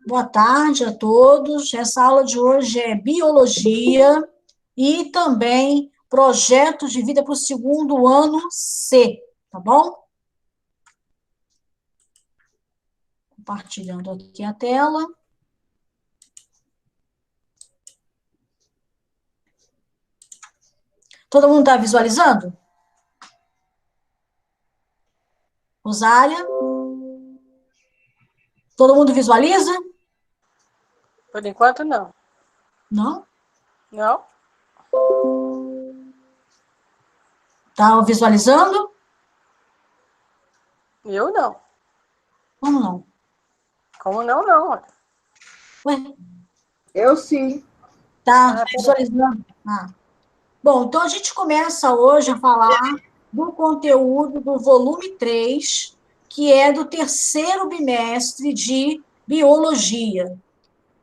Boa tarde a todos. Essa aula de hoje é biologia e também projetos de vida para o segundo ano C, tá bom? Compartilhando aqui a tela. Todo mundo está visualizando? Rosália? Todo mundo visualiza? Por enquanto, não. Não? Não? Tá visualizando? Eu não. Como não? Como não, não? Ué, Eu sim. tá visualizando? Bom, então a gente começa hoje a falar do conteúdo do volume 3, que é do terceiro bimestre de biologia.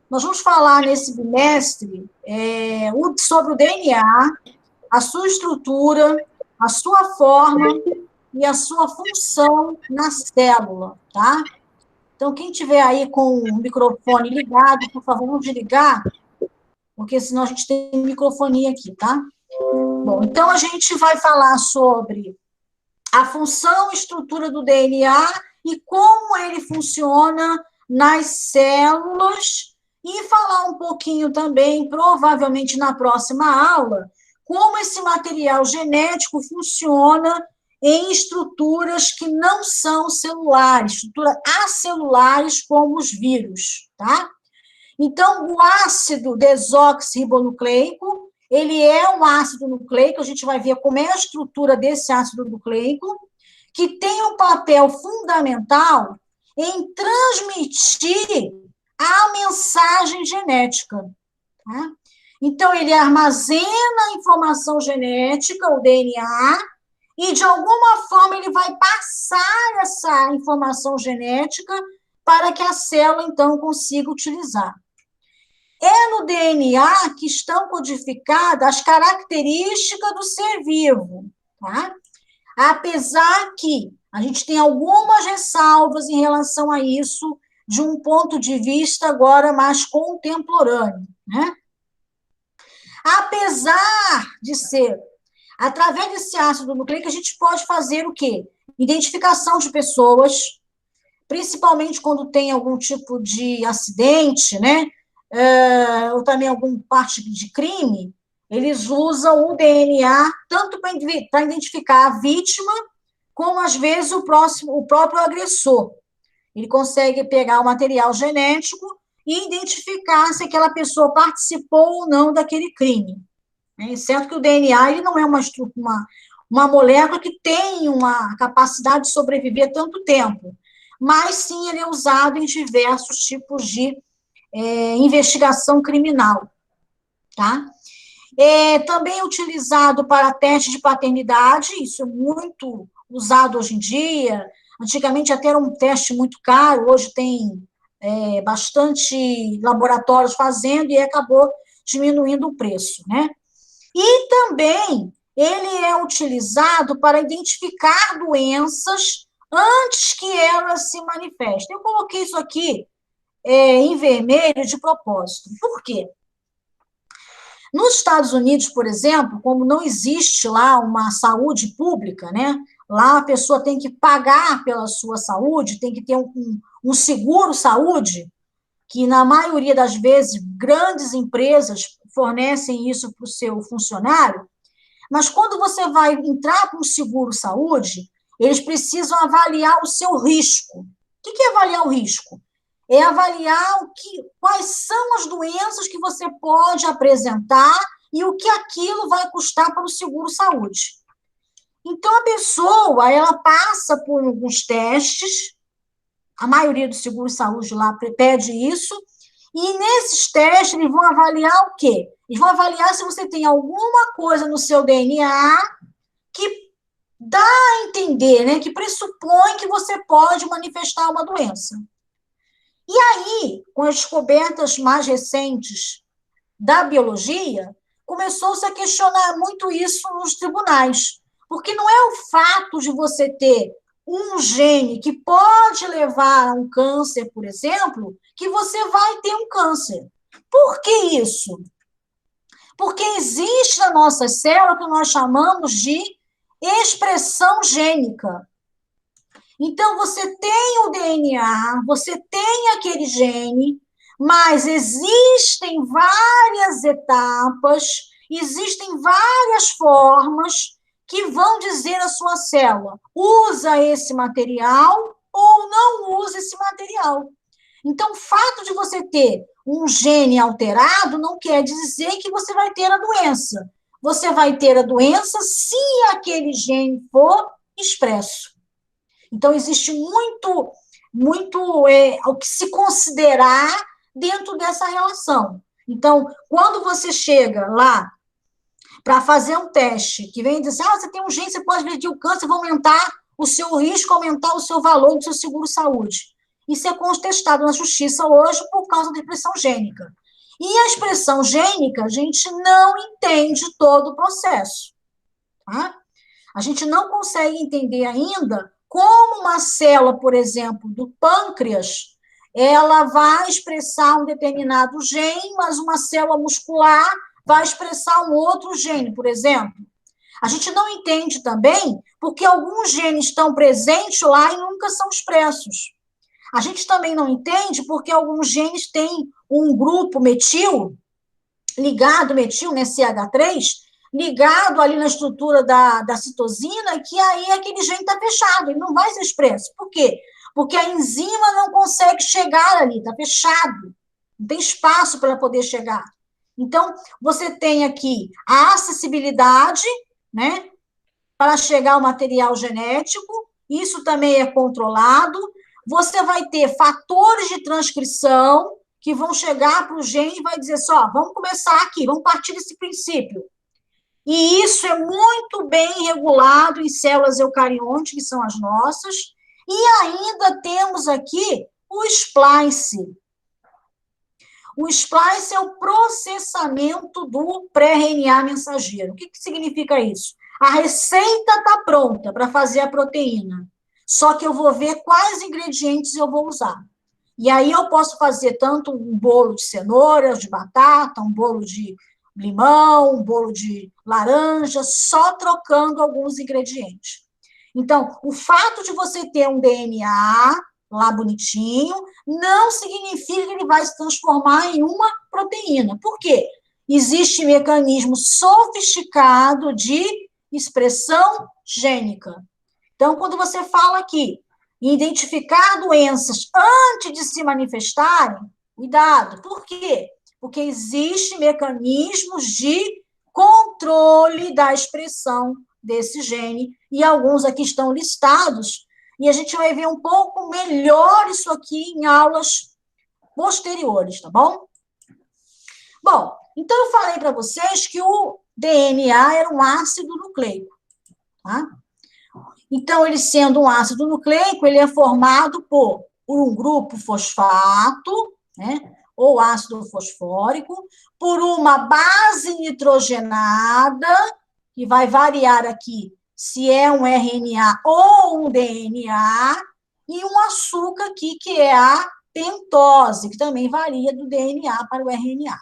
Nós vamos falar nesse bimestre sobre o DNA, a sua estrutura, a sua forma e a sua função na célula, tá? Então, quem tiver aí com o microfone ligado, por favor, não desligar, porque senão a gente tem microfonia aqui, tá? Bom, então a gente vai falar sobre a função e estrutura do DNA e como ele funciona nas células e falar um pouquinho também, provavelmente na próxima aula, como esse material genético funciona em estruturas que não são celulares, estruturas acelulares como os vírus, tá? Então, o ácido desoxirribonucleico, ele é um ácido nucleico, a gente vai ver como é a estrutura desse ácido nucleico, que tem um papel fundamental em transmitir a mensagem genética. Tá? Então, ele armazena a informação genética, o DNA, e, de alguma forma, ele vai passar essa informação genética para que a célula, então, consiga utilizar. É no DNA que estão codificadas as características do ser vivo, tá? Apesar que a gente tem algumas ressalvas em relação a isso, de um ponto de vista agora mais contemporâneo, né? Apesar de ser através desse ácido nucleico, a gente pode fazer o quê? Identificação de pessoas, principalmente quando tem algum tipo de acidente, né? Ou também alguma parte de crime, eles usam o DNA tanto para identificar a vítima, como, às vezes, o próprio agressor. Ele consegue pegar o material genético e identificar se aquela pessoa participou ou não daquele crime. Certo que o DNA ele não é uma molécula que tem uma capacidade de sobreviver tanto tempo, mas sim ele é usado em diversos tipos de investigação criminal, tá? Também é utilizado para teste de paternidade, isso é muito usado hoje em dia, antigamente até era um teste muito caro, hoje tem bastante laboratórios fazendo e acabou diminuindo o preço, né? E também ele é utilizado para identificar doenças antes que elas se manifestem. Eu coloquei isso aqui em vermelho de propósito. Por quê? Nos Estados Unidos, por exemplo, como não existe lá uma saúde pública, né? Lá a pessoa tem que pagar pela sua saúde, tem que ter um seguro saúde, que na maioria das vezes grandes empresas fornecem isso para o seu funcionário, mas quando você vai entrar com o seguro saúde, eles precisam avaliar o seu risco. O que é avaliar o risco? É avaliar quais são as doenças que você pode apresentar e o que aquilo vai custar para o seguro-saúde. Então, a pessoa, ela passa por alguns testes, a maioria do seguro-saúde lá pede isso, e nesses testes eles vão avaliar o quê? Eles vão avaliar se você tem alguma coisa no seu DNA que dá a entender, né, que pressupõe que você pode manifestar uma doença. E aí, com as descobertas mais recentes da biologia, começou-se a questionar muito isso nos tribunais. Porque não é o fato de você ter um gene que pode levar a um câncer, por exemplo, que você vai ter um câncer. Por que isso? Porque existe na nossa célula o que nós chamamos de expressão gênica. Então, você tem o DNA, você tem aquele gene, mas existem várias etapas, existem várias formas que vão dizer à sua célula, usa esse material ou não usa esse material. Então, o fato de você ter um gene alterado não quer dizer que você vai ter a doença. Você vai ter a doença se aquele gene for expresso. Então, existe muito o que se considerar dentro dessa relação. Então, quando você chega lá para fazer um teste, que vem dizer, você tem um gene, você pode prevenir o câncer, vai aumentar o seu risco, aumentar o seu valor do seu seguro-saúde. Isso é contestado na justiça hoje por causa da expressão gênica. E a expressão gênica, a gente não entende todo o processo. Tá? A gente não consegue entender ainda como uma célula, por exemplo, do pâncreas, ela vai expressar um determinado gene, mas uma célula muscular vai expressar um outro gene, por exemplo. A gente não entende também porque alguns genes estão presentes lá e nunca são expressos. A gente também não entende porque alguns genes têm um grupo metil, ligado, metil, né, CH3, ligado ali na estrutura da citosina, que aí aquele gene está fechado, ele não vai ser expresso. Por quê? Porque a enzima não consegue chegar ali, está fechado, não tem espaço para poder chegar. Então, você tem aqui a acessibilidade, né, para chegar ao material genético, isso também é controlado. Você vai ter fatores de transcrição que vão chegar para o gene e vai dizer só, vamos começar aqui, vamos partir desse princípio. E isso é muito bem regulado em células eucariontes, que são as nossas, e ainda temos aqui o splice. O splice é o processamento do pré-RNA mensageiro. O que significa isso? A receita está pronta para fazer a proteína, só que eu vou ver quais ingredientes eu vou usar. E aí eu posso fazer tanto um bolo de cenoura, de batata, um bolo de limão, um bolo de laranja, só trocando alguns ingredientes. Então, o fato de você ter um DNA lá bonitinho, não significa que ele vai se transformar em uma proteína. Por quê? Existe mecanismo sofisticado de expressão gênica. Então, quando você fala aqui em identificar doenças antes de se manifestarem, cuidado. Por quê? Porque existem mecanismos de controle da expressão desse gene, e alguns aqui estão listados, e a gente vai ver um pouco melhor isso aqui em aulas posteriores, tá bom? Bom, então eu falei para vocês que o DNA era um ácido nucleico, tá? Então, ele sendo um ácido nucleico, ele é formado por um grupo fosfato, né, ou ácido fosfórico, por uma base nitrogenada, que vai variar aqui se é um RNA ou um DNA, e um açúcar aqui, que é a pentose, que também varia do DNA para o RNA.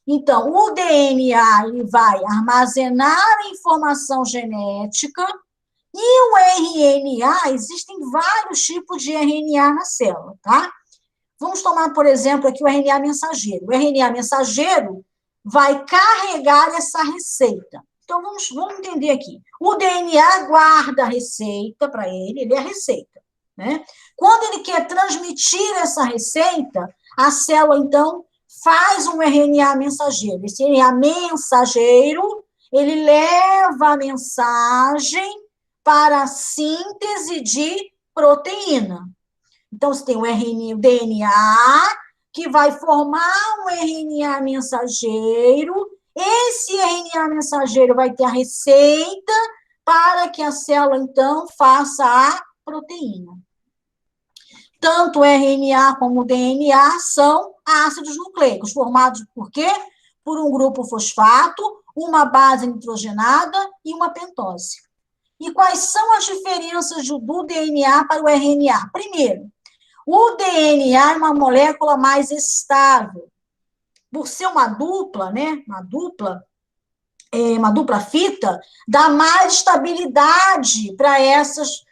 Então, o DNA ele vai armazenar a informação genética, e o RNA, existem vários tipos de RNA na célula, tá? Vamos tomar, por exemplo, aqui o RNA mensageiro. O RNA mensageiro vai carregar essa receita. Então, vamos entender aqui. O DNA guarda a receita para ele é a receita, né? Quando ele quer transmitir essa receita, a célula, então, faz um RNA mensageiro. Esse RNA mensageiro, ele leva a mensagem para a síntese de proteína. Então, você tem o DNA, que vai formar um RNA mensageiro. Esse RNA mensageiro vai ter a receita para que a célula, então, faça a proteína. Tanto o RNA como o DNA são ácidos nucleicos, formados por quê? Por um grupo fosfato, uma base nitrogenada e uma pentose. E quais são as diferenças do DNA para o RNA? Primeiro, o DNA é uma molécula mais estável. Por ser uma dupla, né? Uma dupla fita, dá mais estabilidade para essas,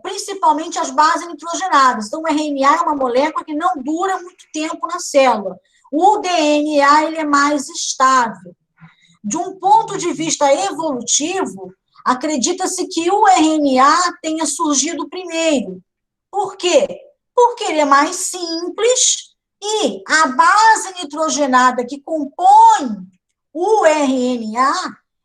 principalmente as bases nitrogenadas. Então, o RNA é uma molécula que não dura muito tempo na célula. O DNA ele é mais estável. De um ponto de vista evolutivo, acredita-se que o RNA tenha surgido primeiro. Por quê? Porque ele é mais simples e a base nitrogenada que compõe o RNA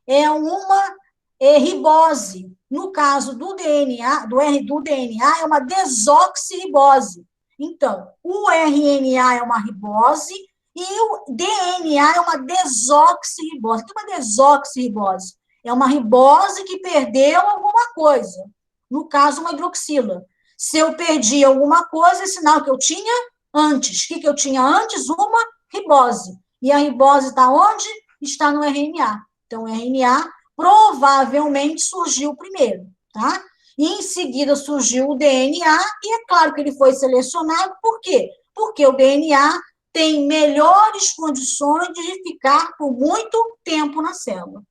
é uma ribose. No caso do DNA, do DNA é uma desoxirribose. Então, o RNA é uma ribose e o DNA é uma desoxirribose. O que é uma desoxirribose? É uma ribose que perdeu alguma coisa. No caso, uma hidroxila. Se eu perdi alguma coisa, é sinal que eu tinha antes. O que eu tinha antes? Uma ribose. E a ribose está onde? Está no RNA. Então, o RNA provavelmente surgiu primeiro, tá? E em seguida surgiu o DNA, e é claro que ele foi selecionado, por quê? Porque o DNA tem melhores condições de ficar por muito tempo na célula.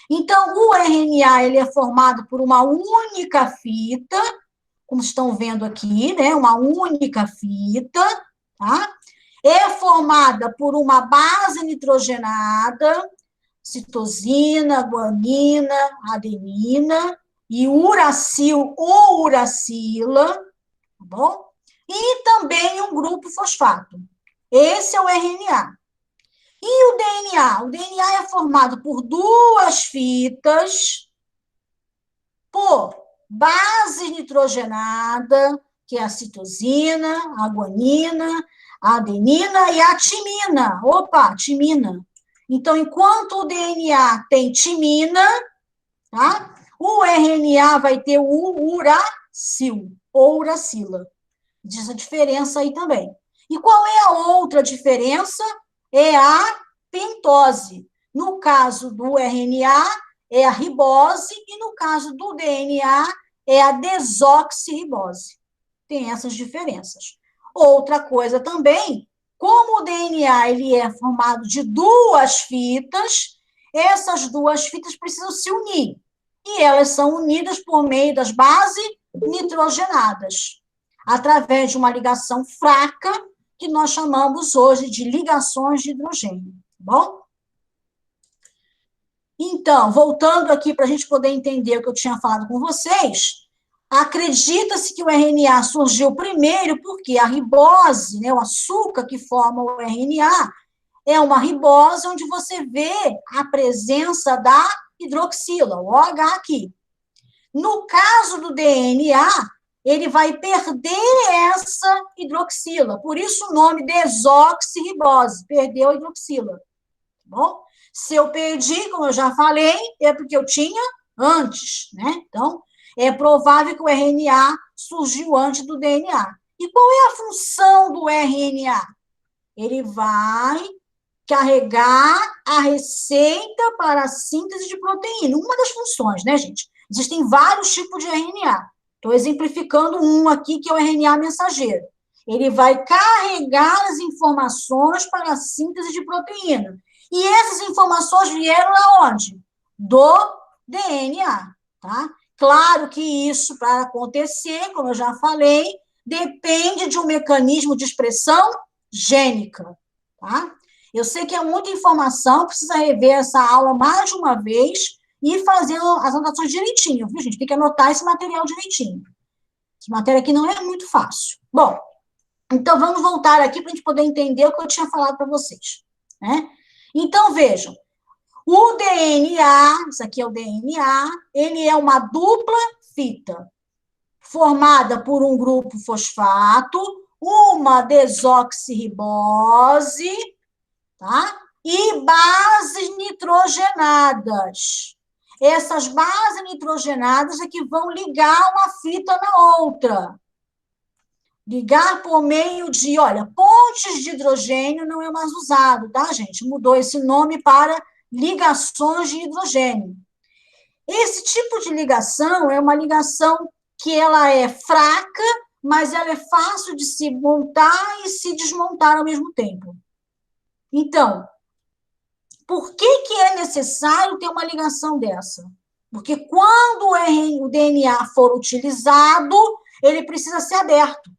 Então, o RNA ele é formado por uma única fita, como estão vendo aqui, né? Uma única fita, tá? É formada por uma base nitrogenada, citosina, guanina, adenina, e uracil ou uracila, tá bom? E também um grupo fosfato. Esse é o RNA. E o DNA? O DNA é formado por duas fitas, por base nitrogenada, que é a citosina, a guanina, a adenina e a timina. Opa, timina. Então, enquanto o DNA tem timina, tá? O RNA vai ter o uracil, ou uracila. Diz a diferença aí também. E qual é a outra diferença? É a pentose. No caso do RNA, é a ribose, e no caso do DNA, é a desoxirribose. Tem essas diferenças. Outra coisa também, como o DNA ele é formado de duas fitas, essas duas fitas precisam se unir. E elas são unidas por meio das bases nitrogenadas, através de uma ligação fraca, que nós chamamos hoje de ligações de hidrogênio. Tá bom? Então, voltando aqui para a gente poder entender o que eu tinha falado com vocês, acredita-se que o RNA surgiu primeiro porque a ribose, né, o açúcar que forma o RNA, é uma ribose onde você vê a presença da hidroxila, o OH aqui. No caso do DNA, ele vai perder essa hidroxila, por isso o nome desoxirribose, perdeu a hidroxila, tá bom? Se eu perdi, como eu já falei, é porque eu tinha antes, né? Então, é provável que o RNA surgiu antes do DNA. E qual é a função do RNA? Ele vai carregar a receita para a síntese de proteína. Uma das funções, né, gente? Existem vários tipos de RNA. Estou exemplificando um aqui, que é o RNA mensageiro. Ele vai carregar as informações para a síntese de proteína. E essas informações vieram aonde? Do DNA, tá? Claro que isso, para acontecer, como eu já falei, depende de um mecanismo de expressão gênica, tá? Eu sei que é muita informação, precisa rever essa aula mais de uma vez e fazer as anotações direitinho, viu, gente? Tem que anotar esse material direitinho. Essa matéria aqui não é muito fácil. Bom, então vamos voltar aqui para a gente poder entender o que eu tinha falado para vocês, né? Então, vejam, o DNA, isso aqui é o DNA, ele é uma dupla fita, formada por um grupo fosfato, uma desoxirribose, tá? E bases nitrogenadas. Essas bases nitrogenadas é que vão ligar uma fita na outra. Ligar por meio de, olha, pontes de hidrogênio não é mais usado, tá, gente? Mudou esse nome para ligações de hidrogênio. Esse tipo de ligação é uma ligação que ela é fraca, mas ela é fácil de se montar e se desmontar ao mesmo tempo. Então, por que é necessário ter uma ligação dessa? Porque quando o DNA for utilizado, ele precisa ser aberto.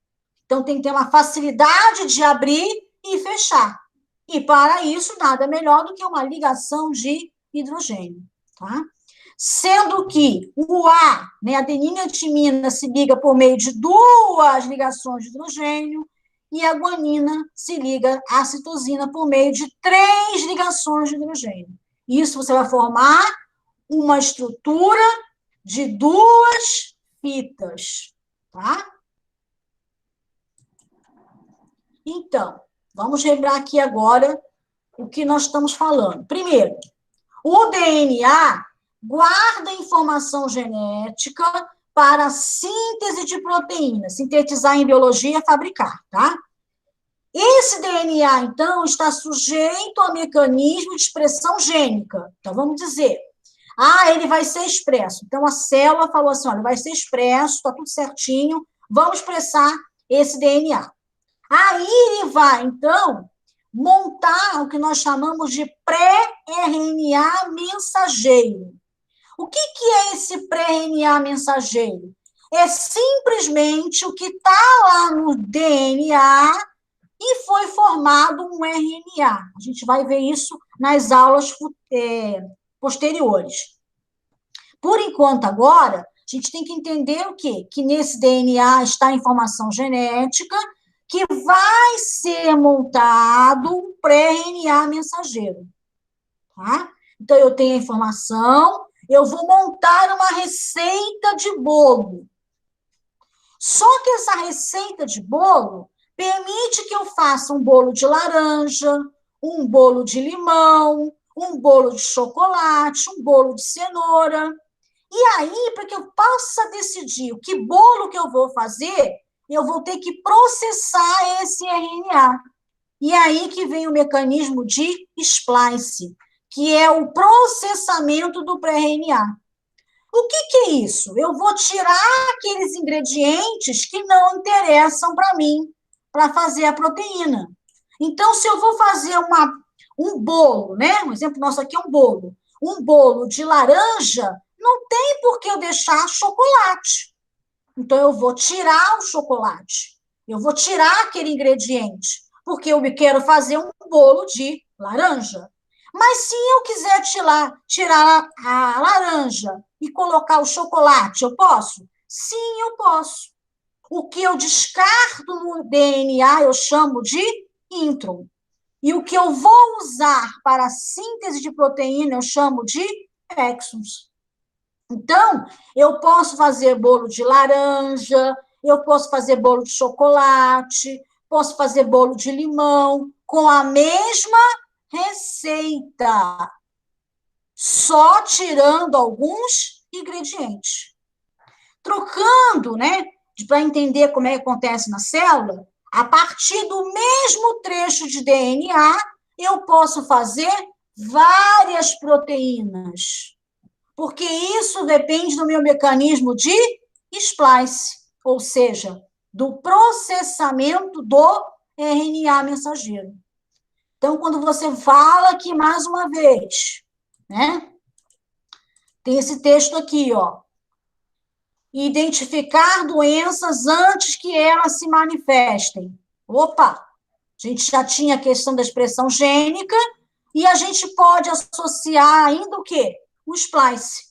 Então, tem que ter uma facilidade de abrir e fechar. E, para isso, nada melhor do que uma ligação de hidrogênio, tá? Sendo que o A, né, a adenina e a timina, se liga por meio de 2 ligações de hidrogênio, e a guanina se liga à citosina por meio de 3 ligações de hidrogênio. Isso você vai formar uma estrutura de 2 fitas, tá? Então, vamos lembrar aqui agora o que nós estamos falando. Primeiro, o DNA guarda informação genética para síntese de proteínas, sintetizar em biologia, fabricar, tá? Esse DNA, então, está sujeito ao mecanismo de expressão gênica. Então, vamos dizer, ele vai ser expresso. Então, a célula falou assim, olha, vai ser expresso, está tudo certinho, vamos expressar esse DNA. Aí ele vai, então, montar o que nós chamamos de pré-RNA mensageiro. O que é esse pré-RNA mensageiro? É simplesmente o que está lá no DNA e foi formado um RNA. A gente vai ver isso nas aulas posteriores. Por enquanto, agora, a gente tem que entender o quê? Que nesse DNA está a informação genética, que vai ser montado um pré-RNA mensageiro. Tá? Então, eu tenho a informação, eu vou montar uma receita de bolo. Só que essa receita de bolo permite que eu faça um bolo de laranja, um bolo de limão, um bolo de chocolate, um bolo de cenoura. E aí, para que eu possa decidir o que bolo que eu vou fazer, eu vou ter que processar esse RNA. E aí que vem o mecanismo de splice, que é o processamento do pré-RNA. O que é isso? Eu vou tirar aqueles ingredientes que não interessam para mim, para fazer a proteína. Então, se eu vou fazer um bolo, né? Um exemplo nosso aqui é um bolo de laranja, não tem por que eu deixar chocolate. Então, eu vou tirar o chocolate, eu vou tirar aquele ingrediente, porque eu quero fazer um bolo de laranja. Mas se eu quiser tirar a laranja e colocar o chocolate, eu posso? Sim, eu posso. O que eu descarto no DNA, eu chamo de intron. E o que eu vou usar para a síntese de proteína, eu chamo de exons. Então, eu posso fazer bolo de laranja, eu posso fazer bolo de chocolate, posso fazer bolo de limão, com a mesma receita, só tirando alguns ingredientes. Trocando, né, para entender como é que acontece na célula, a partir do mesmo trecho de DNA, eu posso fazer várias proteínas. Porque isso depende do meu mecanismo de splice, ou seja, do processamento do RNA mensageiro. Então, quando você fala aqui mais uma vez, né? Tem esse texto aqui, ó. Identificar doenças antes que elas se manifestem. Opa! A gente já tinha a questão da expressão gênica e a gente pode associar ainda o quê? O splice.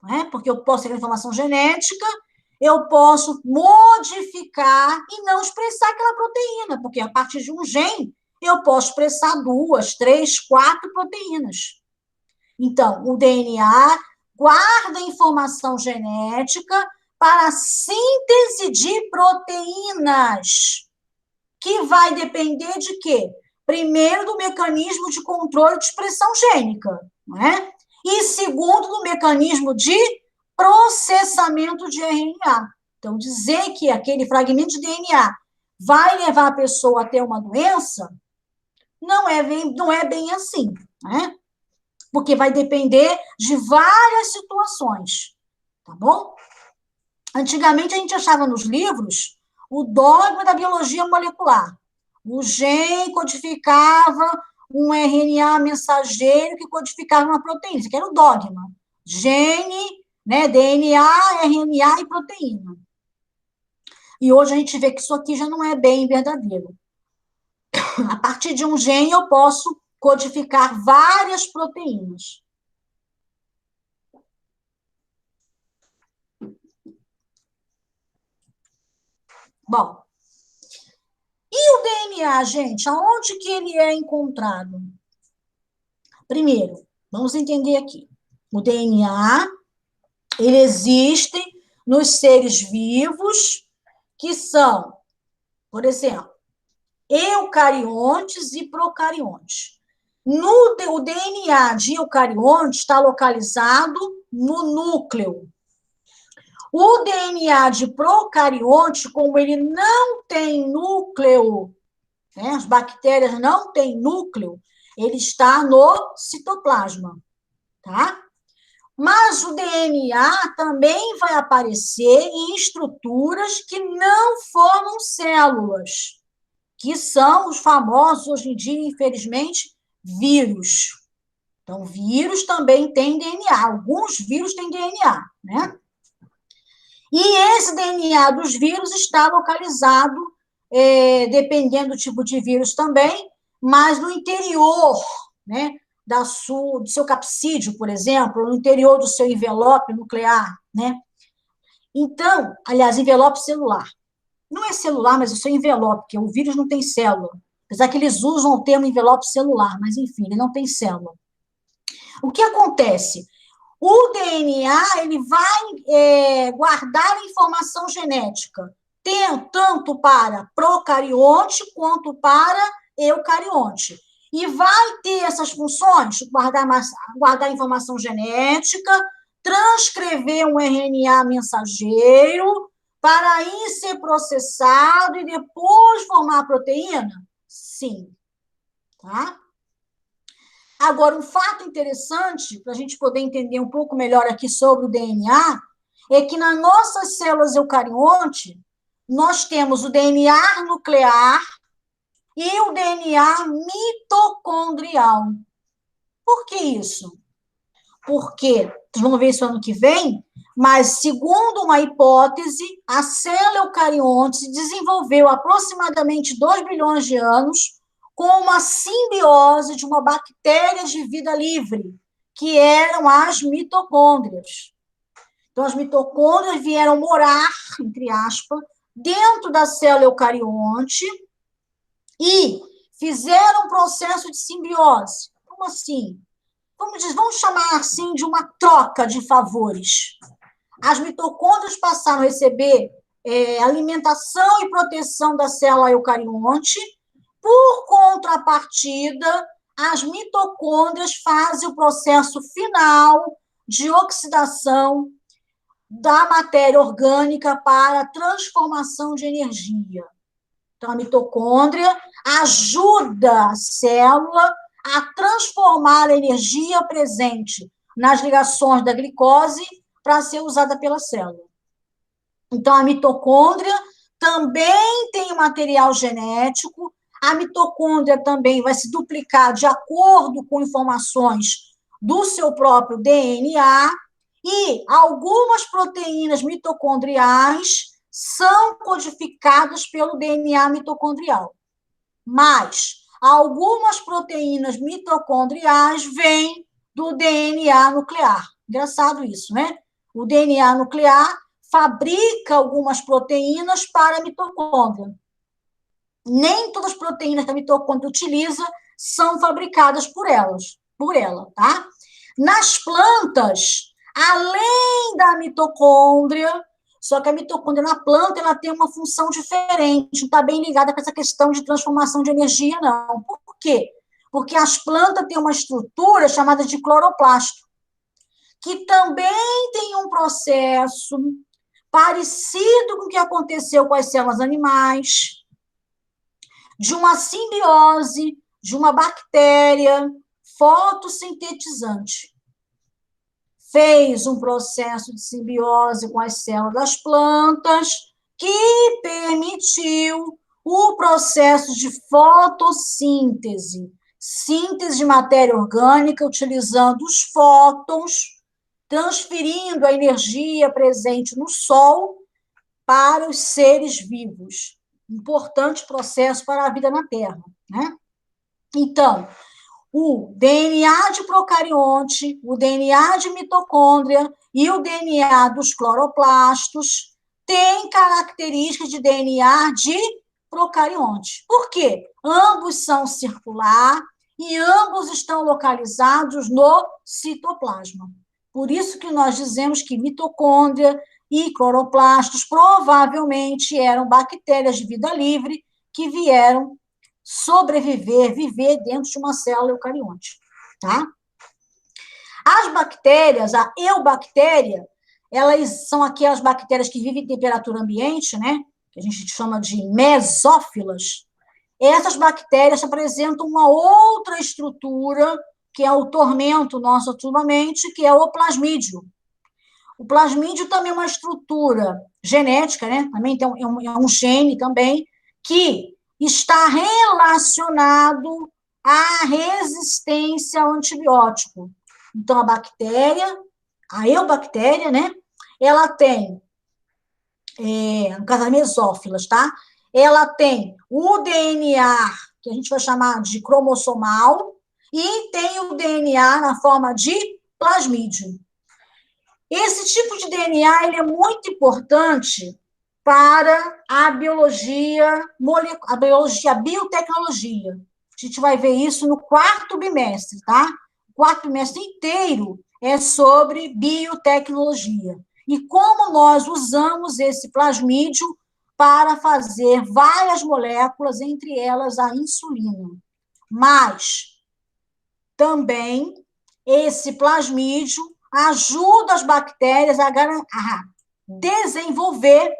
Né? Porque eu posso ter informação genética, eu posso modificar e não expressar aquela proteína, porque a partir de um gene eu posso expressar 2, 3, 4 proteínas. Então, o DNA guarda informação genética para a síntese de proteínas, que vai depender de quê? Primeiro, do mecanismo de controle de expressão gênica, não é? E segundo, do mecanismo de processamento de RNA. Então, dizer que aquele fragmento de DNA vai levar a pessoa a ter uma doença não é bem assim, né? porque vai depender de várias situações, tá bom? Antigamente, a gente achava nos livros o dogma da biologia molecular. O gen codificava um RNA mensageiro que codificava uma proteína. Isso aqui era o dogma. Gene, né, DNA, RNA e proteína. E hoje a gente vê que isso aqui já não é bem verdadeiro. A partir de um gene, eu posso codificar várias proteínas. Bom, e o DNA, gente? Aonde que ele é encontrado? Primeiro, vamos entender aqui. O DNA, ele existe nos seres vivos, que são, por exemplo, eucariontes e procariontes. O DNA de eucarionte está localizado no núcleo. O DNA de procarionte, como ele não tem núcleo, né, as bactérias não têm núcleo, ele está no citoplasma, tá? Mas o DNA também vai aparecer em estruturas que não formam células, que são os famosos, hoje em dia, infelizmente, vírus. Então, vírus também tem DNA, alguns vírus têm DNA, né? E esse DNA dos vírus está localizado, dependendo do tipo de vírus também, mas no interior, né, do seu capsídeo, por exemplo, no interior do seu envelope nuclear, né? Então, aliás, envelope celular. Não é celular, mas é o seu envelope, porque o vírus não tem célula. Apesar que eles usam o termo envelope celular, mas, enfim, ele não tem célula. O que acontece? O DNA, ele vai guardar a informação genética, tanto para procarionte quanto para eucarionte. E vai ter essas funções, guardar informação genética, transcrever um RNA mensageiro, para aí ser processado e depois formar a proteína? Sim. Tá? Agora, um fato interessante, para a gente poder entender um pouco melhor aqui sobre o DNA, é que nas nossas células eucarionte, nós temos o DNA nuclear e o DNA mitocondrial. Por que isso? Porque, vocês vão ver isso ano que vem, mas, segundo uma hipótese, a célula eucarionte se desenvolveu aproximadamente 2 bilhões de anos com uma simbiose de uma bactéria de vida livre, que eram as mitocôndrias. Então, as mitocôndrias vieram morar, entre aspas, dentro da célula eucarionte e fizeram um processo de simbiose. Como assim? Vamos chamar assim de uma troca de favores. As mitocôndrias passaram a receber alimentação e proteção da célula eucarionte. Por contrapartida, as mitocôndrias fazem o processo final de oxidação da matéria orgânica para transformação de energia. Então, a mitocôndria ajuda a célula a transformar a energia presente nas ligações da glicose para ser usada pela célula. Então, a mitocôndria também tem um material genético, a mitocôndria também vai se duplicar de acordo com informações do seu próprio DNA, e algumas proteínas mitocondriais são codificadas pelo DNA mitocondrial. Mas algumas proteínas mitocondriais vêm do DNA nuclear. Engraçado isso, né? O DNA nuclear fabrica algumas proteínas para a mitocôndria. Nem todas as proteínas que a mitocôndria utiliza são fabricadas por ela, tá? Nas plantas, além da mitocôndria, só que a mitocôndria na planta ela tem uma função diferente, não está bem ligada com essa questão de transformação de energia, não. Por quê? Porque as plantas têm uma estrutura chamada de cloroplasto, que também tem um processo parecido com o que aconteceu com as células animais, de uma simbiose de uma bactéria fotossintetizante. Fez um processo de simbiose com as células das plantas que permitiu o processo de fotossíntese, síntese de matéria orgânica utilizando os fótons, transferindo a energia presente no Sol para os seres vivos. Importante processo para a vida na Terra, né? Então, o DNA de procarionte, o DNA de mitocôndria e o DNA dos cloroplastos têm características de DNA de procarionte. Por quê? Ambos são circular e ambos estão localizados no citoplasma. Por isso que nós dizemos que mitocôndria e cloroplastos provavelmente eram bactérias de vida livre que vieram viver dentro de uma célula eucarionte, tá? As bactérias, a eubactéria, elas são aquelas bactérias que vivem em temperatura ambiente, né? Que a gente chama de mesófilas. Essas bactérias apresentam uma outra estrutura, que é o tormento nosso atualmente, que é o plasmídio. O plasmídio também é uma estrutura genética, né? Também é um gene também, que está relacionado à resistência ao antibiótico. Então, a eubactéria, né? Ela tem, no caso das mesófilas, tá? Ela tem o DNA, que a gente vai chamar de cromossomal, e tem o DNA na forma de plasmídio. Esse tipo de DNA ele é muito importante para a biologia, a biotecnologia. A gente vai ver isso no quarto bimestre, tá? O quarto bimestre inteiro é sobre biotecnologia. E como nós usamos esse plasmídio para fazer várias moléculas, entre elas a insulina. Mas também esse plasmídio ajuda as bactérias a desenvolver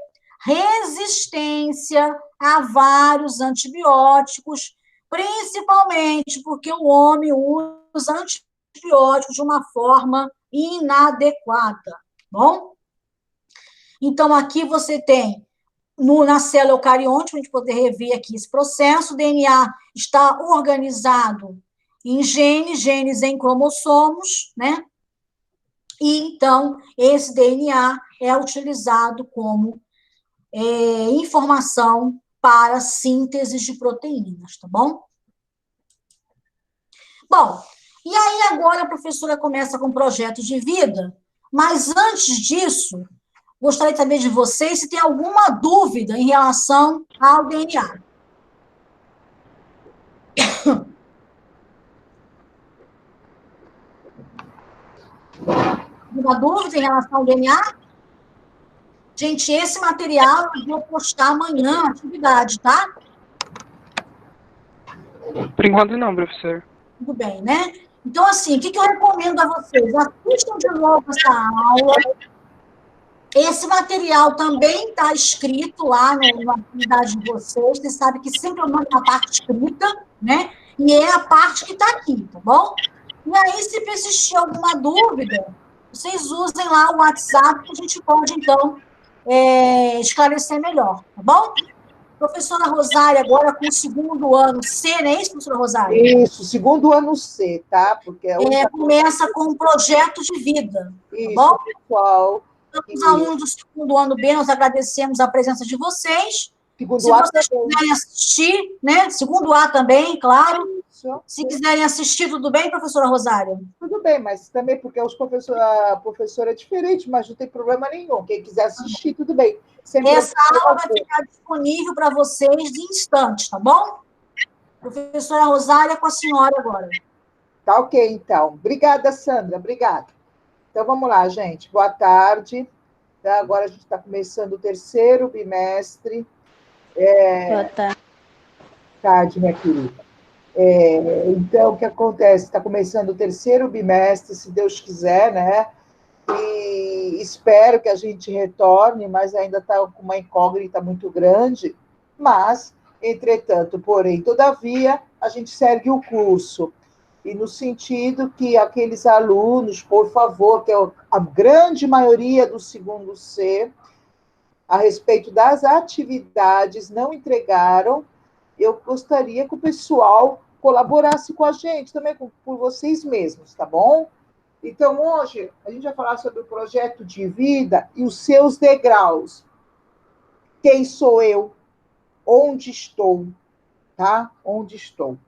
resistência a vários antibióticos, principalmente porque o homem usa antibióticos de uma forma inadequada, bom? Então, aqui você tem, na célula eucarionte, para a gente poder rever aqui esse processo, o DNA está organizado em genes em cromossomos, né? E, então, esse DNA é utilizado como informação para síntese de proteínas, tá bom? Bom, e aí agora a professora começa com o projeto de vida, mas antes disso, gostaria de saber de vocês se tem alguma dúvida em relação ao DNA. Alguma dúvida em relação ao DNA? Gente, esse material eu vou postar amanhã, atividade, tá? Por enquanto não, professor. Tudo bem, né? Então, assim, o que eu recomendo a vocês? Assistam de novo essa aula. Esse material também está escrito lá na atividade de vocês. Vocês sabem que sempre eu mando a parte escrita, né? E é a parte que está aqui, tá bom? E aí, se persistir alguma dúvida, vocês usem lá o WhatsApp, que a gente pode, então, esclarecer melhor, tá bom? Professora Rosária, agora com o segundo ano C, não é isso, professora Rosária? Isso, segundo ano C, tá? Porque começa com um projeto de vida, isso, tá bom? Pessoal. Os alunos do segundo ano B, nós agradecemos a presença de vocês. Segundo Se A vocês também. quiserem assistir, né? Segundo A também, claro. Isso. Se quiserem assistir, tudo bem, professora Rosária? Tudo bem, mas também porque a professora é diferente, mas não tem problema nenhum. Quem quiser assistir, tudo bem. Essa aula vai ficar disponível para vocês de instantes, tá bom? Professora Rosária, com a senhora agora. Tá ok, então. Obrigada, Sandra, obrigada. Então, vamos lá, gente. Boa tarde. Tá? Agora a gente está começando o terceiro bimestre. Boa tarde. Tarde, minha querida. Então, o que acontece? Está começando o terceiro bimestre, se Deus quiser, né? E espero que a gente retorne, mas ainda está com uma incógnita muito grande. Mas, entretanto, porém, todavia, a gente segue o curso. e no sentido que aqueles alunos, por favor, que é a grande maioria do segundo C, a respeito das atividades, não entregaram, eu gostaria que o pessoal colaborasse com a gente, também por vocês mesmos, tá bom? Então, hoje, a gente vai falar sobre o projeto de vida e os seus degraus. Quem sou eu? Onde estou? Tá? Onde estou?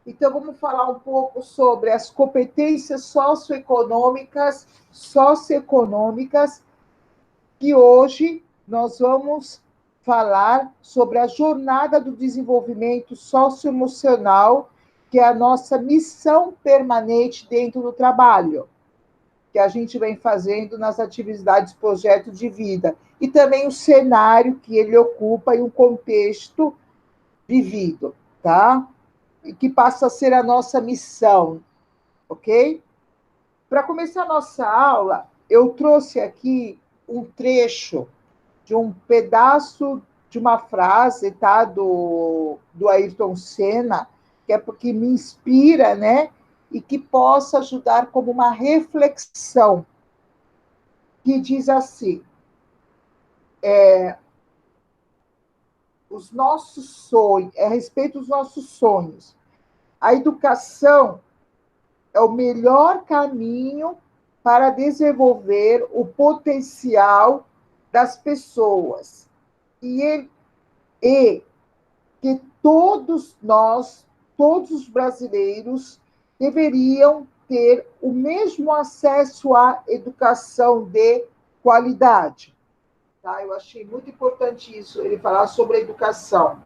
Então, vamos falar um pouco sobre as competências socioeconômicas, que hoje nós vamos falar sobre a jornada do desenvolvimento socioemocional, que é a nossa missão permanente dentro do trabalho, que a gente vem fazendo nas atividades projeto de vida, e também o cenário que ele ocupa e o contexto vivido, tá? E que passa a ser a nossa missão, ok? Para começar a nossa aula, eu trouxe aqui um trecho de um pedaço de uma frase, tá? Do Ayrton Senna, que é porque me inspira, né? E que possa ajudar como uma reflexão, que diz assim: os nossos sonhos, a respeito dos nossos sonhos. A educação é o melhor caminho para desenvolver o potencial das pessoas. E que todos nós, todos os brasileiros, deveriam ter o mesmo acesso à educação de qualidade. Tá? Eu achei muito importante isso, ele falar sobre a educação.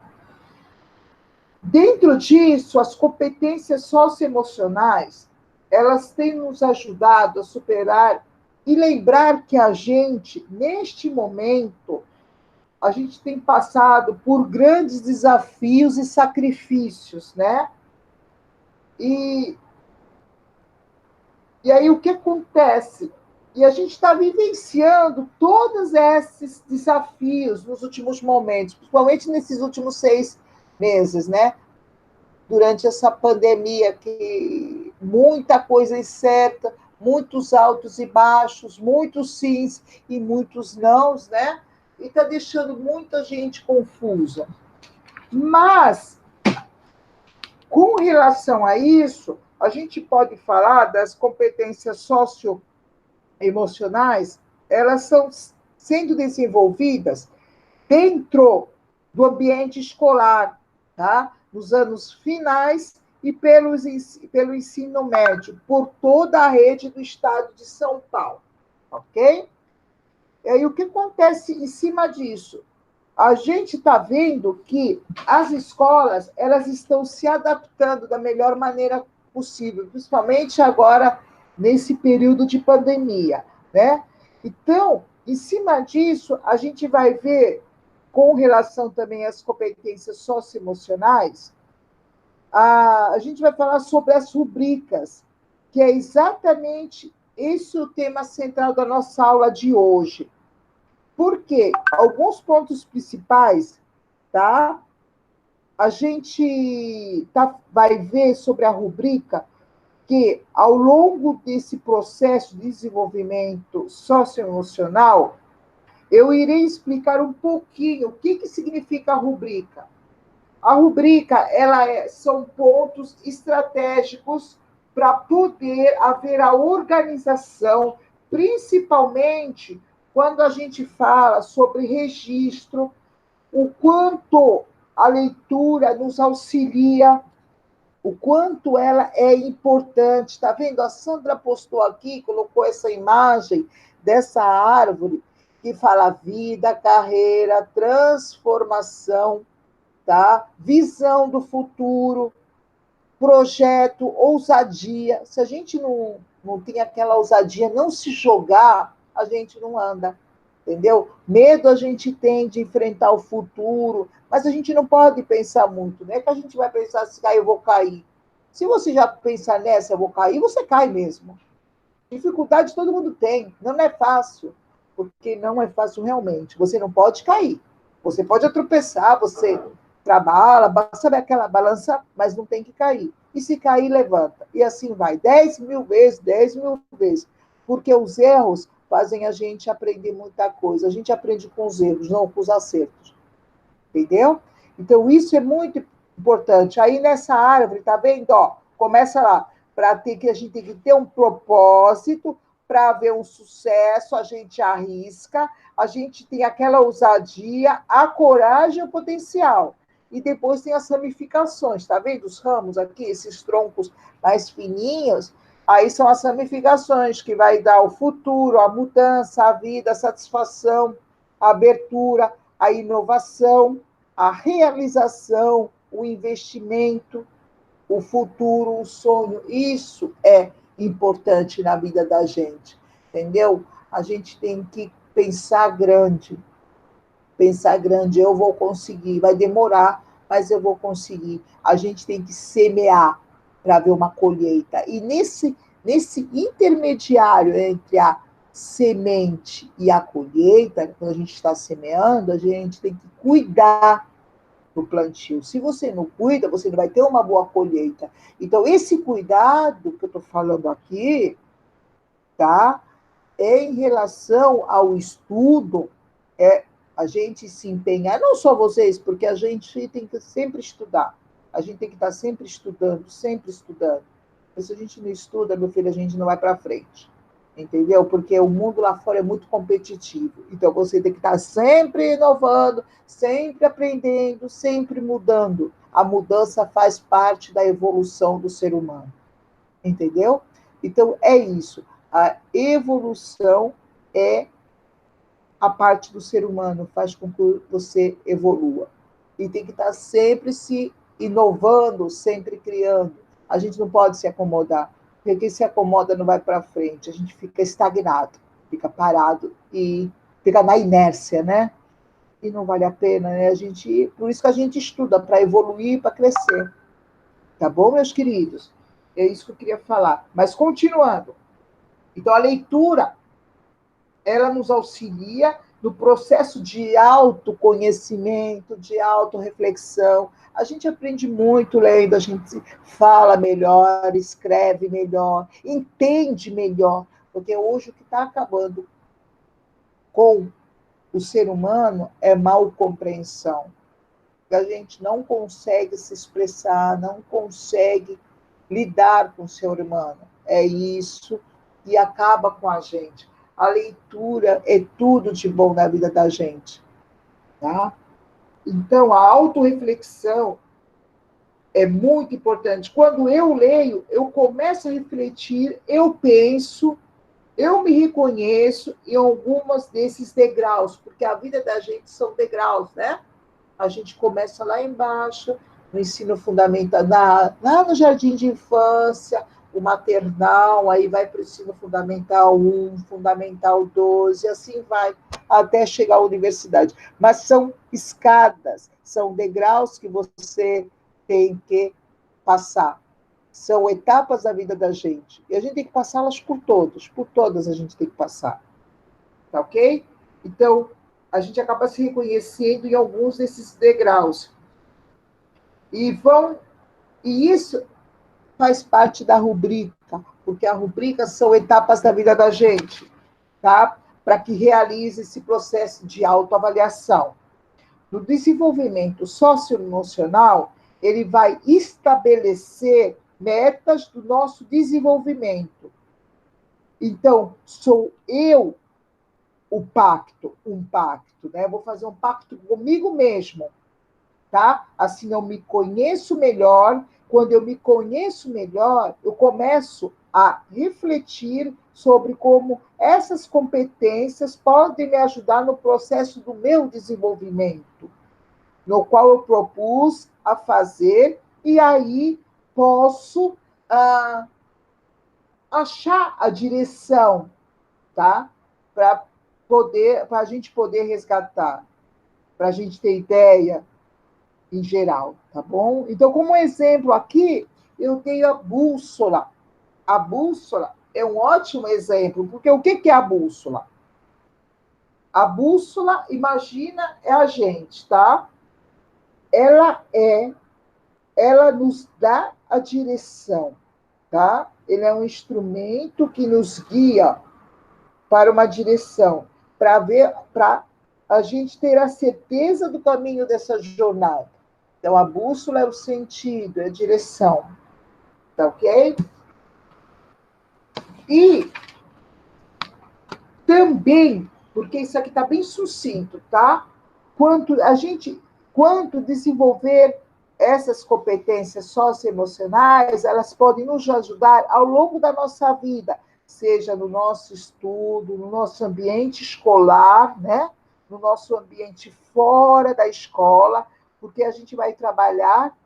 Dentro disso, as competências socioemocionais, elas têm nos ajudado a superar e lembrar que a gente, neste momento, a gente tem passado por grandes desafios e sacrifícios, né? E aí o que acontece? E a gente está vivenciando todos esses desafios nos últimos momentos, principalmente nesses últimos 6 meses, né? Durante essa pandemia, que muita coisa incerta, muitos altos e baixos, muitos sims e muitos nãos, né? E está deixando muita gente confusa. Mas, com relação a isso, a gente pode falar das competências socioemocionais, elas são sendo desenvolvidas dentro do ambiente escolar, tá? Nos anos finais e pelo ensino médio, por toda a rede do estado de São Paulo, ok? E aí, o que acontece em cima disso? A gente está vendo que as escolas, elas estão se adaptando da melhor maneira possível, principalmente agora, nesse período de pandemia, né? Então, em cima disso, a gente vai ver, com relação também às competências socioemocionais, a gente vai falar sobre as rubricas, que é exatamente esse o tema central da nossa aula de hoje. Porque alguns pontos principais, tá? A gente vai ver sobre a rubrica que, ao longo desse processo de desenvolvimento socioemocional, eu irei explicar um pouquinho o que significa a rubrica. A rubrica, são pontos estratégicos para poder haver a organização, principalmente quando a gente fala sobre registro, o quanto a leitura nos auxilia, o quanto ela é importante. Está vendo? A Sandra postou aqui, colocou essa imagem dessa árvore que fala vida, carreira, transformação, tá? Visão do futuro, projeto, ousadia. Se a gente não tem aquela ousadia, não se jogar, a gente não anda, entendeu? Medo a gente tem de enfrentar o futuro, mas a gente não pode pensar muito, né? Que a gente vai pensar, se cair, eu vou cair. Se você já pensar nessa, eu vou cair, você cai mesmo. Dificuldade todo mundo tem, não é fácil, porque não é fácil realmente. Você não pode cair, você pode tropeçar, você trabalha, sabe aquela balança, mas não tem que cair. E se cair, levanta. E assim vai, 10.000 vezes, 10.000 vezes. Porque os erros fazem a gente aprender muita coisa. A gente aprende com os erros, não com os acertos. Entendeu? Então, isso é muito importante. Aí, nessa árvore, tá vendo? Ó, começa lá. A gente tem que ter um propósito para ver um sucesso, a gente arrisca, a gente tem aquela ousadia, a coragem e o potencial. E depois tem as ramificações, tá vendo? Os ramos aqui, esses troncos mais fininhos, aí são as ramificações que vai dar o futuro, a mudança, a vida, a satisfação, a abertura, a inovação, a realização, o investimento, o futuro, o sonho. Isso é importante na vida da gente, entendeu? A gente tem que pensar grande. Pensar grande, eu vou conseguir, vai demorar, mas eu vou conseguir. A gente tem que semear para ver uma colheita. E nesse intermediário entre a semente e a colheita, quando a gente está semeando, a gente tem que cuidar do plantio. Se você não cuida, você não vai ter uma boa colheita. Então, esse cuidado que eu estou falando aqui, tá? É em relação ao estudo, a gente se empenhar, não só vocês, porque a gente tem que sempre estudar. A gente tem que estar sempre estudando, sempre estudando. Porque se a gente não estuda, meu filho, a gente não vai para frente. Entendeu? Porque o mundo lá fora é muito competitivo. Então, você tem que estar sempre inovando, sempre aprendendo, sempre mudando. A mudança faz parte da evolução do ser humano. Entendeu? Então, é isso. A evolução é a parte do ser humano, faz com que você evolua. E tem que estar sempre se inovando, sempre criando. A gente não pode se acomodar, porque quem se acomoda não vai para frente, a gente fica estagnado, fica parado e fica na inércia, né? E não vale a pena, né? Por isso que a gente estuda, para evoluir, para crescer. Tá bom, meus queridos? É isso que eu queria falar. Mas continuando. Então, a leitura, ela nos auxilia no processo de autoconhecimento, de autorreflexão. A gente aprende muito lendo, a gente fala melhor, escreve melhor, entende melhor, porque hoje o que está acabando com o ser humano é mal compreensão. A gente não consegue se expressar, não consegue lidar com o ser humano. É isso que acaba com a gente. A leitura é tudo de bom na vida da gente. Tá? Então, a autorreflexão é muito importante. Quando eu leio, eu começo a refletir, eu penso, eu me reconheço em algumas desses degraus, porque a vida da gente são degraus, né? A gente começa lá embaixo, no ensino fundamental, lá no jardim de infância, o maternal, aí vai para o ensino fundamental 1, fundamental 12, e assim vai, até chegar à universidade. Mas são escadas, são degraus que você tem que passar. São etapas da vida da gente. E a gente tem que passá-las por todas a gente tem que passar. Tá ok? Então, a gente acaba se reconhecendo em alguns desses degraus. E isso faz parte da rubrica, porque a rubrica são etapas da vida da gente, tá? Para que realize esse processo de autoavaliação. No desenvolvimento socioemocional, ele vai estabelecer metas do nosso desenvolvimento. Então, sou eu um pacto, né? Eu vou fazer um pacto comigo mesmo, tá? Assim eu me conheço melhor. Quando eu me conheço melhor, eu começo a refletir sobre como essas competências podem me ajudar no processo do meu desenvolvimento, no qual eu propus a fazer, e aí posso achar a direção, tá? Para a gente poder resgatar, para a gente ter ideia em geral, tá bom? Então, como exemplo aqui, eu tenho a bússola. A bússola é um ótimo exemplo, porque o que é a bússola? A bússola, imagina, é a gente, tá? ela nos dá a direção, tá? Ele é um instrumento que nos guia para uma direção, para a gente ter a certeza do caminho dessa jornada. Então, a bússola é o sentido, é a direção, tá ok? E também, porque isso aqui está bem sucinto, tá? Quanto desenvolver essas competências socioemocionais, elas podem nos ajudar ao longo da nossa vida, seja no nosso estudo, no nosso ambiente escolar, né? No nosso ambiente fora da escola, porque a gente vai trabalhar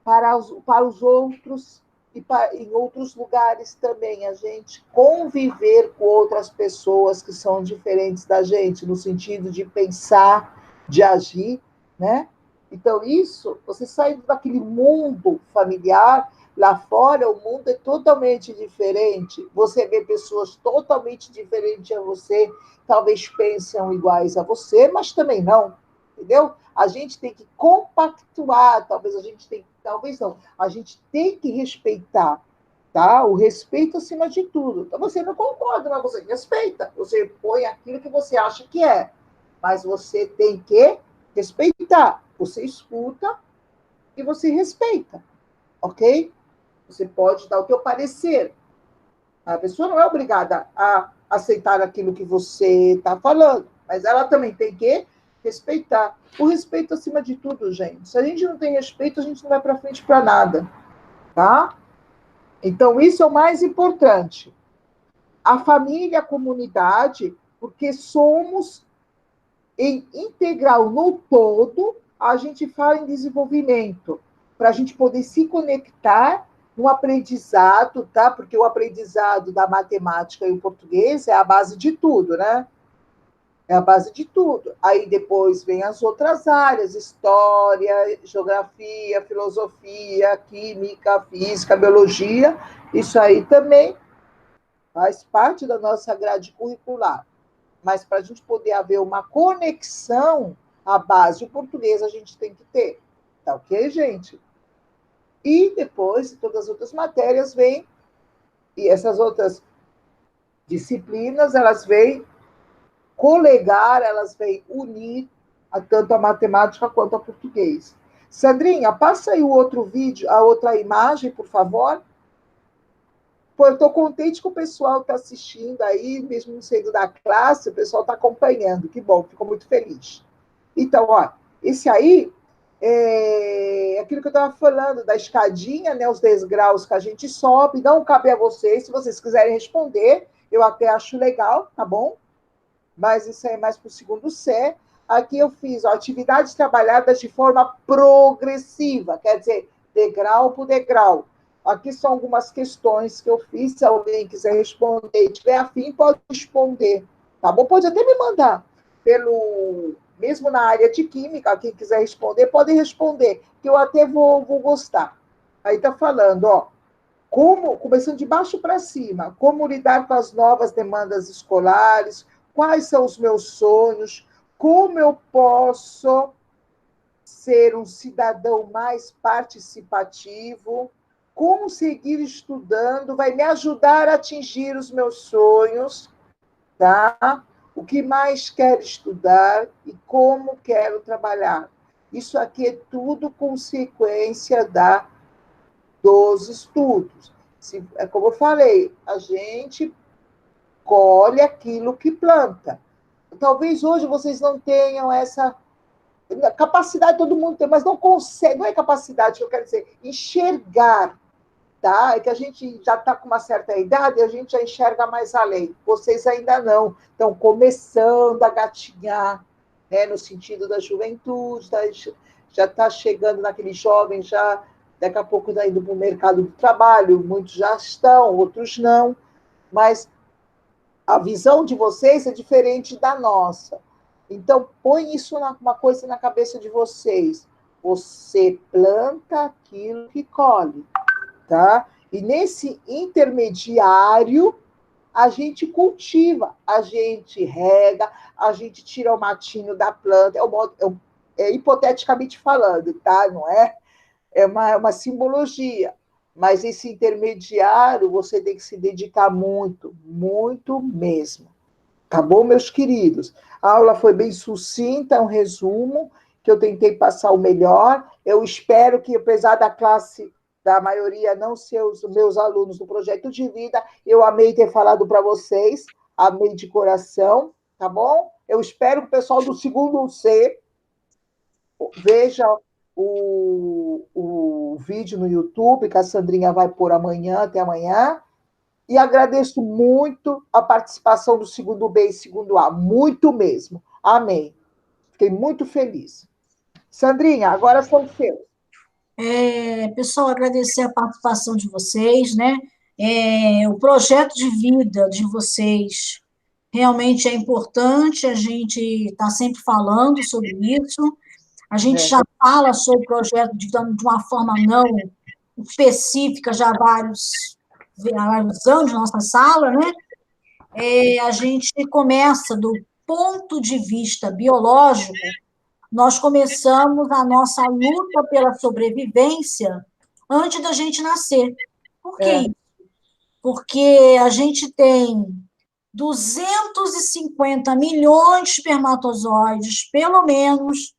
para os outros e em outros lugares também, a gente conviver com outras pessoas que são diferentes da gente, no sentido de pensar, de agir, né? Então, isso, você saindo daquele mundo familiar, lá fora o mundo é totalmente diferente. Você vê pessoas totalmente diferentes a você, talvez pensam iguais a você, mas também não, entendeu? A gente tem que compactuar, talvez não, a gente tem que respeitar, tá? O respeito acima de tudo. Então, você não concorda, mas você respeita. Você põe aquilo que você acha que é, mas você tem que respeitar. Você escuta e você respeita, ok? Você pode dar o teu parecer. A pessoa não é obrigada a aceitar aquilo que você está falando, mas ela também tem que respeitar. O respeito acima de tudo, gente. Se a gente não tem respeito, a gente não vai para frente para nada, tá? Então, isso é o mais importante. A família, a comunidade, porque somos em integral no todo, a gente fala em desenvolvimento, para a gente poder se conectar no aprendizado, tá? Porque o aprendizado da matemática e o português é a base de tudo, né? É a base de tudo. Aí depois vem as outras áreas, história, geografia, filosofia, química, física, biologia. Isso aí também faz parte da nossa grade curricular. Mas para a gente poder haver uma conexão, a base o português a gente tem que ter. Tá ok, gente? E depois, todas as outras matérias vêm, e essas outras disciplinas, elas vêm colegar, elas vêm unir tanto a matemática quanto a português. Sandrinha, passa aí o outro vídeo, a outra imagem, por favor. Pô, eu estou contente que o pessoal está assistindo aí, mesmo não sendo da classe, o pessoal está acompanhando. Que bom, fico muito feliz. Então, ó, esse aí é aquilo que eu estava falando, da escadinha, né, os degraus que a gente sobe, não cabe a vocês, se vocês quiserem responder, eu até acho legal, tá bom? Mas isso aí é mais para o segundo C. Aqui eu fiz atividades trabalhadas de forma progressiva, quer dizer, degrau por degrau. Aqui são algumas questões que eu fiz, se alguém quiser responder e tiver afim, pode responder, tá bom? Pode até me mandar mesmo na área de química, quem quiser responder, pode responder, que eu até vou gostar. Aí está falando, ó, começando de baixo para cima, como lidar com as novas demandas escolares, quais são os meus sonhos, como eu posso ser um cidadão mais participativo, como seguir estudando vai me ajudar a atingir os meus sonhos, tá? O que mais quero estudar e como quero trabalhar. Isso aqui é tudo consequência dos estudos. É como eu falei, a gente colhe aquilo que planta. Talvez hoje vocês não tenham essa capacidade, todo mundo tem, mas não consegue, não é capacidade que eu quero dizer, enxergar, tá? É que a gente já está com uma certa idade e a gente já enxerga mais além. Vocês ainda não, estão começando a gatinhar, né, no sentido da juventude, já está chegando naquele jovem, já daqui a pouco está indo para o mercado do trabalho, muitos já estão, outros não, mas a visão de vocês é diferente da nossa. Então, põe isso uma coisa na cabeça de vocês. Você planta aquilo que colhe, tá? E nesse intermediário, a gente cultiva, a gente rega, a gente tira o matinho da planta. hipoteticamente falando, tá? Não é? É uma simbologia. Mas esse intermediário você tem que se dedicar muito, muito mesmo. Tá bom, meus queridos? A aula foi bem sucinta, um resumo, que eu tentei passar o melhor. Eu espero que, apesar da classe da maioria não ser os meus alunos do projeto de vida, eu amei ter falado para vocês, amei de coração, tá bom? Eu espero que o pessoal do segundo C veja o vídeo no YouTube, que a Sandrinha vai pôr amanhã, até amanhã. E agradeço muito a participação do segundo B e segundo A, muito mesmo. Amém. Fiquei muito feliz. Sandrinha, agora são seus. Pessoal, agradecer a participação de vocês, né? O projeto de vida de vocês realmente é importante, a gente está sempre falando sobre isso, a gente já fala sobre o projeto de uma forma não específica já há vários anos na nossa sala, né? A gente começa do ponto de vista biológico, nós começamos a nossa luta pela sobrevivência antes da gente nascer. Por quê? Porque a gente tem 250 milhões de espermatozoides, pelo menos,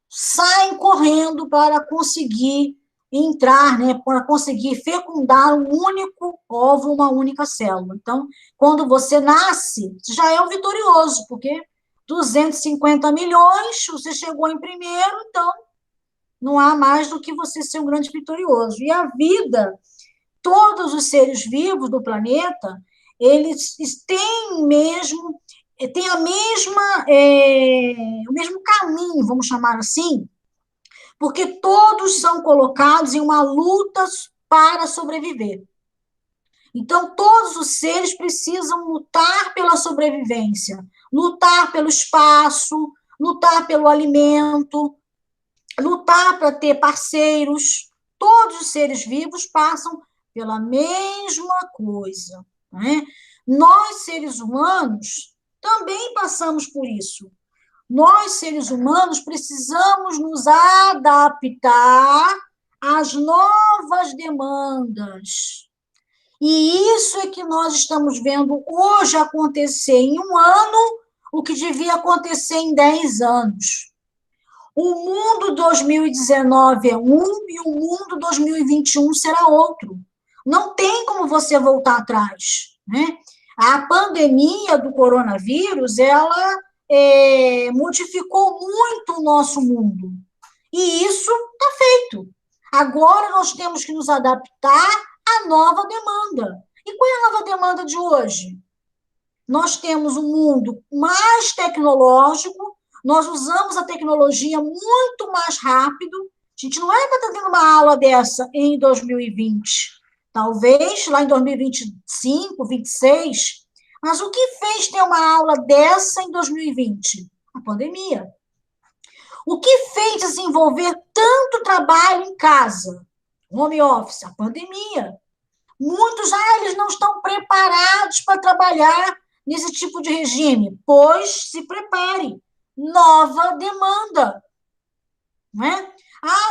saem correndo para conseguir entrar, né, para conseguir fecundar um único ovo, uma única célula. Então, quando você nasce, já é o vitorioso, porque 250 milhões, você chegou em primeiro, então não há mais do que você ser um grande vitorioso. E a vida, todos os seres vivos do planeta, eles têm mesmo, têm a mesma, o mesmo caminho, vamos chamar assim, porque todos são colocados em uma luta para sobreviver. Então, todos os seres precisam lutar pela sobrevivência, lutar pelo espaço, lutar pelo alimento, lutar para ter parceiros. Todos os seres vivos passam pela mesma coisa, né? Nós, seres humanos, também passamos por isso. Nós, seres humanos, precisamos nos adaptar às novas demandas. E isso é que nós estamos vendo hoje acontecer em um ano, o que devia acontecer em 10 anos. O mundo 2019 é um e o mundo 2021 será outro. Não tem como você voltar atrás, né? A pandemia do coronavírus, ela modificou muito o nosso mundo. E isso está feito. Agora nós temos que nos adaptar à nova demanda. E qual é a nova demanda de hoje? Nós temos um mundo mais tecnológico, nós usamos a tecnologia muito mais rápido. A gente não era para estar tendo uma aula dessa em 2020. Talvez lá em 2025, 2026. Mas o que fez ter uma aula dessa em 2020? A pandemia. O que fez desenvolver tanto trabalho em casa? Home office, a pandemia. Muitos, eles não estão preparados para trabalhar nesse tipo de regime. Pois se prepare. Nova demanda. Não é?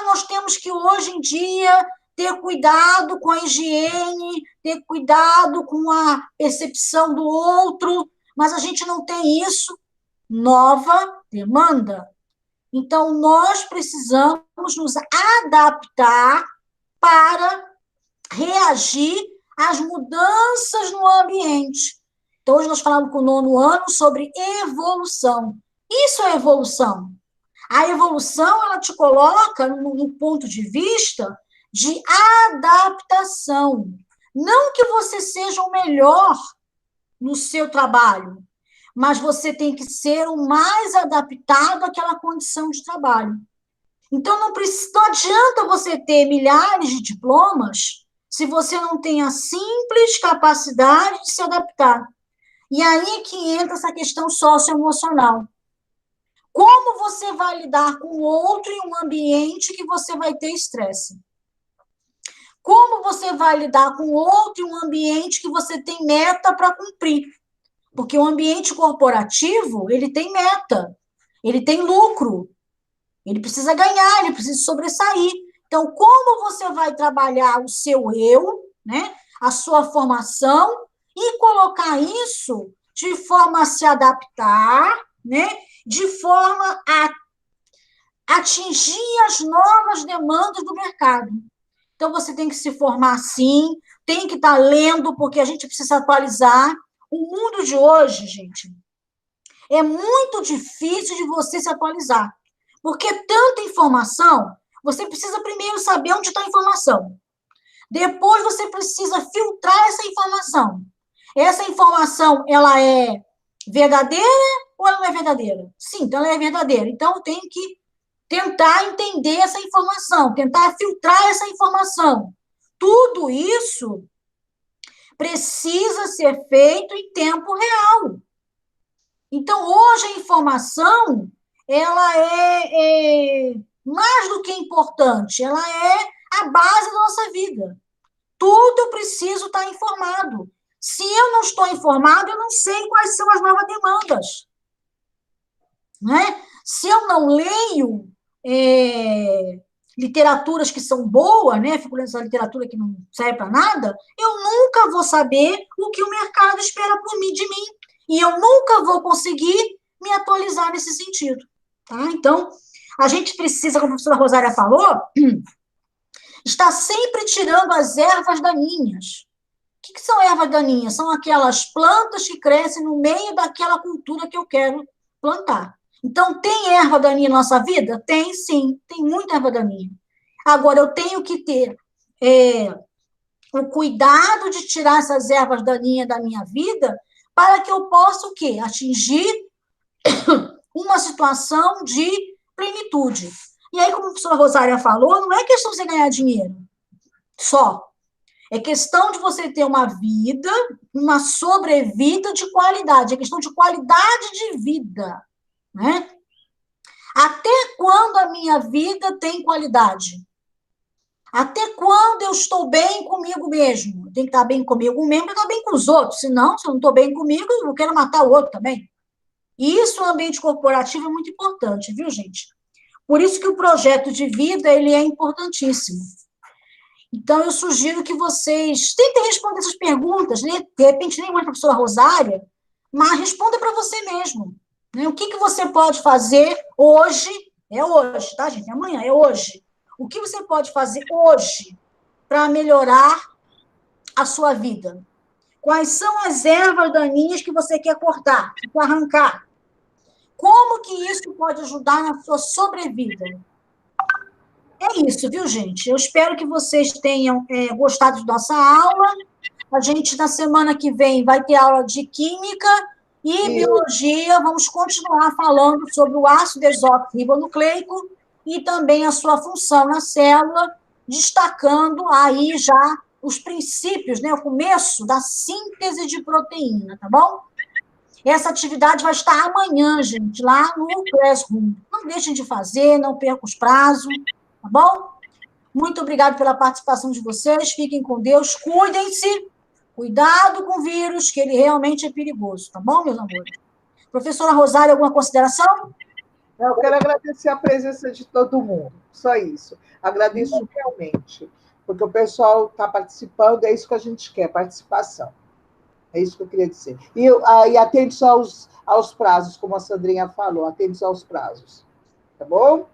Nós temos que, hoje em dia, ter cuidado com a higiene, ter cuidado com a percepção do outro, mas a gente não tem isso. Nova demanda. Então, nós precisamos nos adaptar para reagir às mudanças no ambiente. Então, hoje nós falamos com o 9º ano sobre evolução. Isso é evolução. A evolução, ela te coloca no ponto de vista de adaptação. Não que você seja o melhor no seu trabalho, mas você tem que ser o mais adaptado àquela condição de trabalho. Então, não adianta você ter milhares de diplomas se você não tem a simples capacidade de se adaptar. E aí que entra essa questão socioemocional. Como você vai lidar com o outro em um ambiente que você vai ter estresse? Como você vai lidar com o outro em um ambiente que você tem meta para cumprir? Porque o ambiente corporativo, ele tem meta, ele tem lucro. Ele precisa ganhar, ele precisa sobressair. Então, como você vai trabalhar o seu eu, né, a sua formação, e colocar isso de forma a se adaptar, né, de forma a atingir as novas demandas do mercado. Então, você tem que se formar, sim, tem que estar lendo, porque a gente precisa atualizar. O mundo de hoje, gente, é muito difícil de você se atualizar, porque tanta informação, você precisa primeiro saber onde está a informação. Depois, você precisa filtrar essa informação. Essa informação, ela é verdadeira ou ela não é verdadeira? Sim, então ela é verdadeira. Então, eu tenho que tentar entender essa informação, tentar filtrar essa informação. Tudo isso precisa ser feito em tempo real. Então, hoje a informação, ela é mais do que importante, ela é a base da nossa vida. Tudo eu preciso estar informado. Se eu não estou informado, eu não sei quais são as novas demandas. Né? Se eu não leio literaturas que são boas, né? Fico lendo essa literatura que não serve para nada, eu nunca vou saber o que o mercado espera por mim, de mim. E eu nunca vou conseguir me atualizar nesse sentido. Tá? Então, a gente precisa, como a professora Rosária falou, estar sempre tirando as ervas daninhas. O que são ervas daninhas? São aquelas plantas que crescem no meio daquela cultura que eu quero plantar. Então, tem erva daninha na nossa vida? Tem, sim. Tem muita erva daninha. Agora, eu tenho que ter o cuidado de tirar essas ervas daninhas da minha vida para que eu possa, o quê? Atingir uma situação de plenitude. E aí, como a professora Rosária falou, não é questão de você ganhar dinheiro só. É questão de você ter uma vida, uma sobrevida de qualidade. É questão de qualidade de vida. Né? Até quando a minha vida tem qualidade? Até quando eu estou bem comigo mesmo? Tem que estar bem comigo mesmo e estar bem com os outros. Senão, se eu não estou bem comigo, eu quero matar o outro também. E isso no ambiente corporativo é muito importante, viu, gente? Por isso que o projeto de vida, ele é importantíssimo. Então, eu sugiro que vocês tentem responder essas perguntas, né? De repente, nem mais para a professora Rosária, mas responda para você mesmo. Né? O que você pode fazer hoje, é hoje, tá, gente? Amanhã, é hoje. O que você pode fazer hoje para melhorar a sua vida? Quais são as ervas daninhas que você quer cortar, que quer arrancar? Como que isso pode ajudar na sua sobrevida? É isso, viu, gente? Eu espero que vocês tenham gostado de nossa aula. A gente, na semana que vem, vai ter aula de Química e Biologia. Vamos continuar falando sobre o ácido desoxirribonucleico e também a sua função na célula, destacando aí já os princípios, né, o começo da síntese de proteína, tá bom? Essa atividade vai estar amanhã, gente, lá no Classroom. Não deixem de fazer, não percam os prazos, tá bom? Muito obrigada pela participação de vocês, fiquem com Deus, cuidem-se, cuidado com o vírus, que ele realmente é perigoso, tá bom, meus amores? Professora Rosária, alguma consideração? Eu quero agradecer a presença de todo mundo, só isso. Agradeço realmente, porque o pessoal está participando, é isso que a gente quer, participação. É isso que eu queria dizer. E atente-se aos prazos, como a Sandrinha falou, atente-se aos prazos. Tá bom?